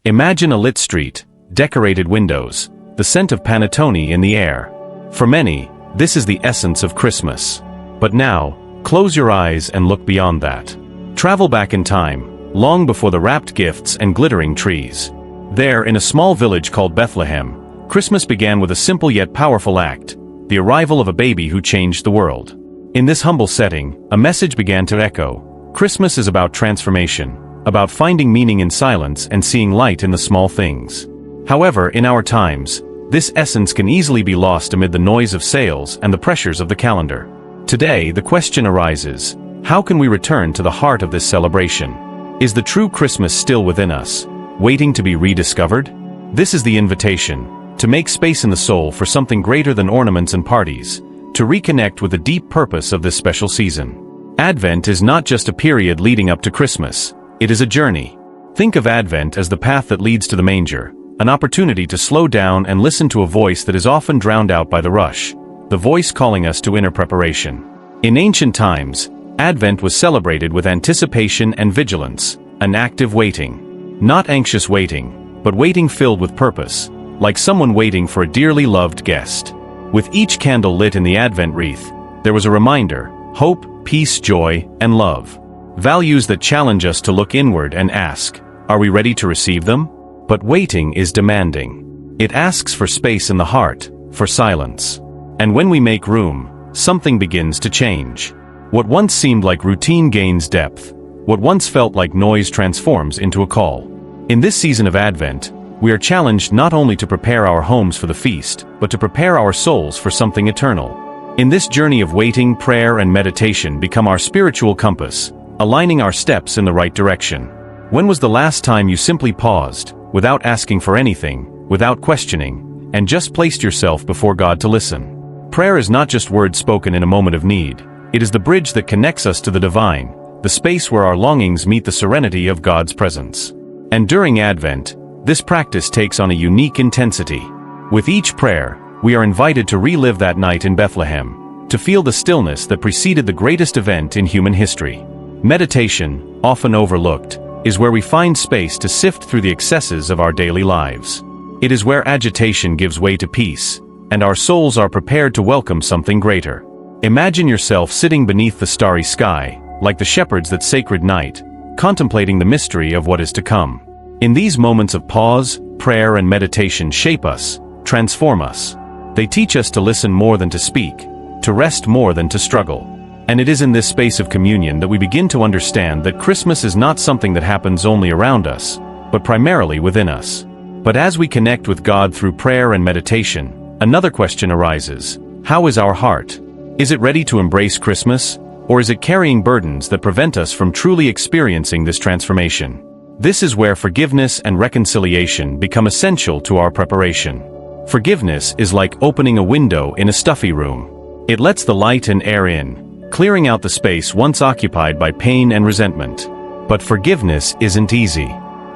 Imagine a lit street, decorated windows, the scent of panettone in the air. For many, this is the essence of Christmas. But now, close your eyes and look beyond that. Travel back in time, long before the wrapped gifts and glittering trees. There, in a small village called Bethlehem, Christmas began with a simple yet powerful act, the arrival of a baby who changed the world. In this humble setting, a message began to echo. Christmas is about transformation, about finding meaning in silence and seeing light in the small things. However, in our times, this essence can easily be lost amid the noise of sales and the pressures of the calendar. Today, the question arises, how can we return to the heart of this celebration? Is the true Christmas still within us, waiting to be rediscovered? This is the invitation, to make space in the soul for something greater than ornaments and parties, to reconnect with the deep purpose of this special season. Advent is not just a period leading up to Christmas, it is a journey. Think of Advent as the path that leads to the manger, an opportunity to slow down and listen to a voice that is often drowned out by the rush, the voice calling us to inner preparation. In ancient times, Advent was celebrated with anticipation and vigilance, an active waiting. Not anxious waiting, but waiting filled with purpose, like someone waiting for a dearly loved guest. With each candle lit in the Advent wreath, there was a reminder: hope, peace, joy, and love. Values that challenge us to look inward and ask, are we ready to receive them? But waiting is demanding. It asks for space in the heart, for silence. And when we make room, something begins to change. What once seemed like routine gains depth. What once felt like noise transforms into a call. In this season of Advent, we are challenged not only to prepare our homes for the feast, but to prepare our souls for something eternal. In this journey of waiting, prayer and meditation become our spiritual compass, aligning our steps in the right direction. When was the last time you simply paused, without asking for anything, without questioning, and just placed yourself before God to listen? Prayer is not just words spoken in a moment of need. It is the bridge that connects us to the divine, the space where our longings meet the serenity of God's presence. And during Advent, this practice takes on a unique intensity. With each prayer, we are invited to relive that night in Bethlehem, to feel the stillness that preceded the greatest event in human history. Meditation, often overlooked, is where we find space to sift through the excesses of our daily lives. It is where agitation gives way to peace, and our souls are prepared to welcome something greater. Imagine yourself sitting beneath the starry sky, like the shepherds that sacred night, contemplating the mystery of what is to come. In these moments of pause, prayer and meditation shape us, transform us. They teach us to listen more than to speak, to rest more than to struggle. And it is in this space of communion that we begin to understand that Christmas is not something that happens only around us, but primarily within us. But as we connect with God through prayer and meditation, another question arises: how is our heart? Is it ready to embrace Christmas, or is it carrying burdens that prevent us from truly experiencing this transformation? This is where forgiveness and reconciliation become essential to our preparation. Forgiveness is like opening a window in a stuffy room. It lets the light and air in, clearing out the space once occupied by pain and resentment. But forgiveness isn't easy.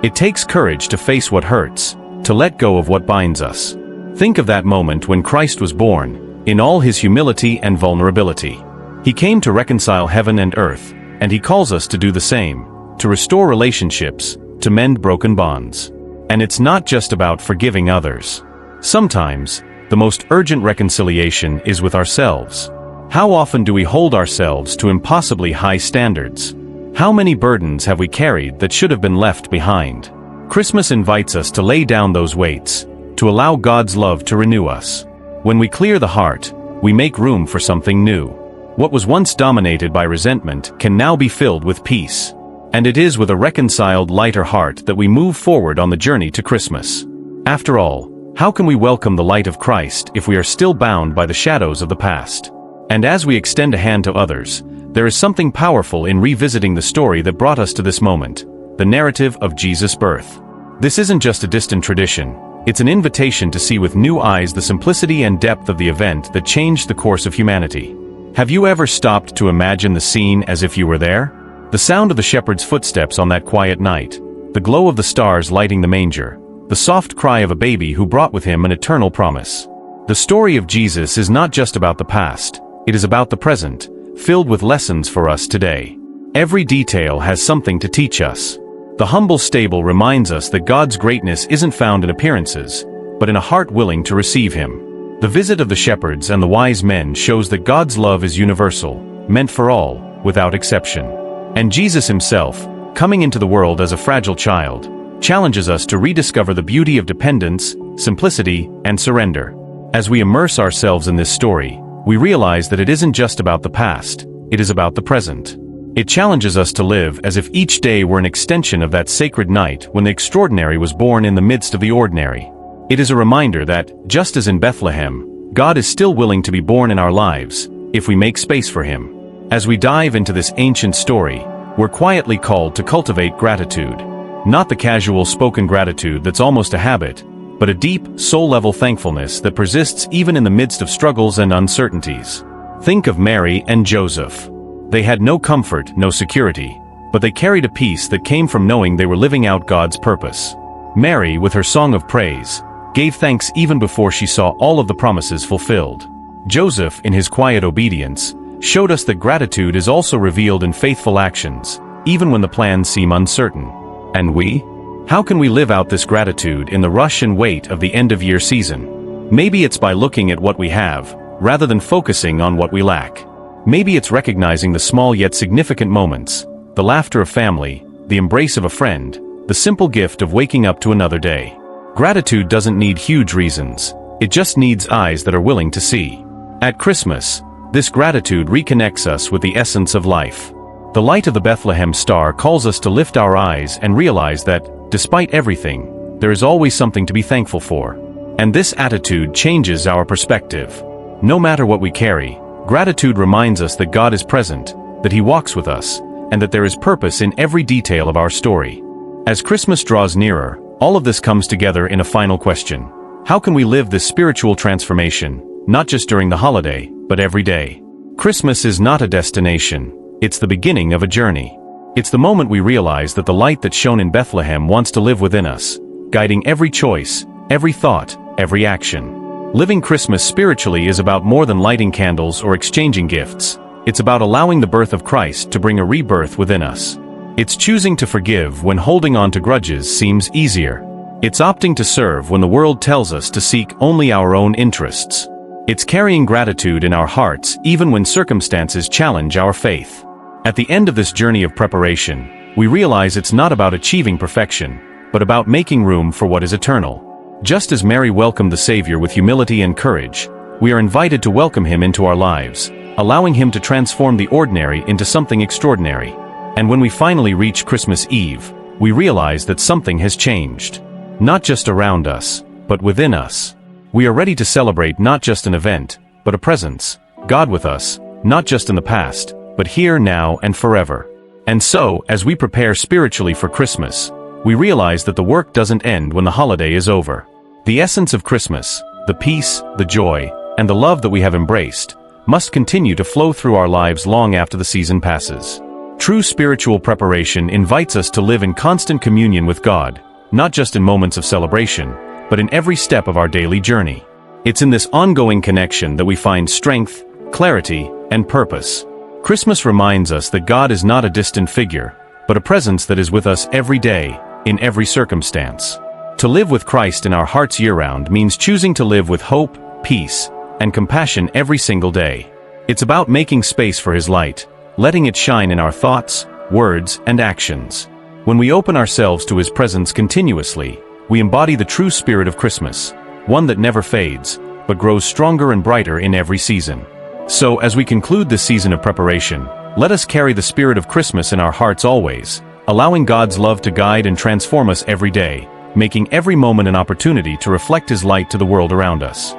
It takes courage to face what hurts, to let go of what binds us. Think of that moment when Christ was born, in all his humility and vulnerability. He came to reconcile heaven and earth, and he calls us to do the same, to restore relationships, to mend broken bonds. And it's not just about forgiving others. Sometimes, the most urgent reconciliation is with ourselves. How often do we hold ourselves to impossibly high standards? How many burdens have we carried that should have been left behind? Christmas invites us to lay down those weights, to allow God's love to renew us. When we clear the heart, we make room for something new. What was once dominated by resentment can now be filled with peace. And it is with a reconciled, lighter heart that we move forward on the journey to Christmas. After all, how can we welcome the light of Christ if we are still bound by the shadows of the past? And as we extend a hand to others, there is something powerful in revisiting the story that brought us to this moment, the narrative of Jesus' birth. This isn't just a distant tradition, it's an invitation to see with new eyes the simplicity and depth of the event that changed the course of humanity. Have you ever stopped to imagine the scene as if you were there? The sound of the shepherd's footsteps on that quiet night, the glow of the stars lighting the manger, the soft cry of a baby who brought with him an eternal promise. The story of Jesus is not just about the past, it is about the present, filled with lessons for us today. Every detail has something to teach us. The humble stable reminds us that God's greatness isn't found in appearances, but in a heart willing to receive Him. The visit of the shepherds and the wise men shows that God's love is universal, meant for all, without exception. And Jesus Himself, coming into the world as a fragile child, challenges us to rediscover the beauty of dependence, simplicity, and surrender. As we immerse ourselves in this story, we realize that it isn't just about the past, it is about the present. It challenges us to live as if each day were an extension of that sacred night when the extraordinary was born in the midst of the ordinary. It is a reminder that, just as in Bethlehem, God is still willing to be born in our lives, if we make space for Him. As we dive into this ancient story, we're quietly called to cultivate gratitude. Not the casual spoken gratitude that's almost a habit, but a deep, soul-level thankfulness that persists even in the midst of struggles and uncertainties. Think of Mary and Joseph. They had no comfort, no security, but they carried a peace that came from knowing they were living out God's purpose. Mary, with her song of praise, gave thanks even before she saw all of the promises fulfilled. Joseph, in his quiet obedience, showed us that gratitude is also revealed in faithful actions, even when the plans seem uncertain. And we? How can we live out this gratitude in the rush and wait of the end-of-year season? Maybe it's by looking at what we have, rather than focusing on what we lack. Maybe it's recognizing the small yet significant moments, the laughter of family, the embrace of a friend, the simple gift of waking up to another day. Gratitude doesn't need huge reasons, it just needs eyes that are willing to see. At Christmas, this gratitude reconnects us with the essence of life. The light of the Bethlehem star calls us to lift our eyes and realize that, despite everything, there is always something to be thankful for. And this attitude changes our perspective. No matter what we carry, gratitude reminds us that God is present, that He walks with us, and that there is purpose in every detail of our story. As Christmas draws nearer, all of this comes together in a final question. How can we live this spiritual transformation, not just during the holiday, but every day? Christmas is not a destination, it's the beginning of a journey. It's the moment we realize that the light that shone in Bethlehem wants to live within us, guiding every choice, every thought, every action. Living Christmas spiritually is about more than lighting candles or exchanging gifts. It's about allowing the birth of Christ to bring a rebirth within us. It's choosing to forgive when holding on to grudges seems easier. It's opting to serve when the world tells us to seek only our own interests. It's carrying gratitude in our hearts even when circumstances challenge our faith. At the end of this journey of preparation, we realize it's not about achieving perfection, but about making room for what is eternal. Just as Mary welcomed the Savior with humility and courage, we are invited to welcome Him into our lives, allowing Him to transform the ordinary into something extraordinary. And when we finally reach Christmas Eve, we realize that something has changed. Not just around us, but within us. We are ready to celebrate not just an event, but a presence, God with us, not just in the past, but here, now, and forever. And so, as we prepare spiritually for Christmas, we realize that the work doesn't end when the holiday is over. The essence of Christmas, the peace, the joy, and the love that we have embraced, must continue to flow through our lives long after the season passes. True spiritual preparation invites us to live in constant communion with God, not just in moments of celebration, but in every step of our daily journey. It's in this ongoing connection that we find strength, clarity, and purpose. Christmas reminds us that God is not a distant figure, but a presence that is with us every day, in every circumstance. To live with Christ in our hearts year-round means choosing to live with hope, peace, and compassion every single day. It's about making space for His light, letting it shine in our thoughts, words, and actions. When we open ourselves to His presence continuously, we embody the true spirit of Christmas, one that never fades, but grows stronger and brighter in every season. So, as we conclude this season of preparation, let us carry the spirit of Christmas in our hearts always, allowing God's love to guide and transform us every day, making every moment an opportunity to reflect His light to the world around us.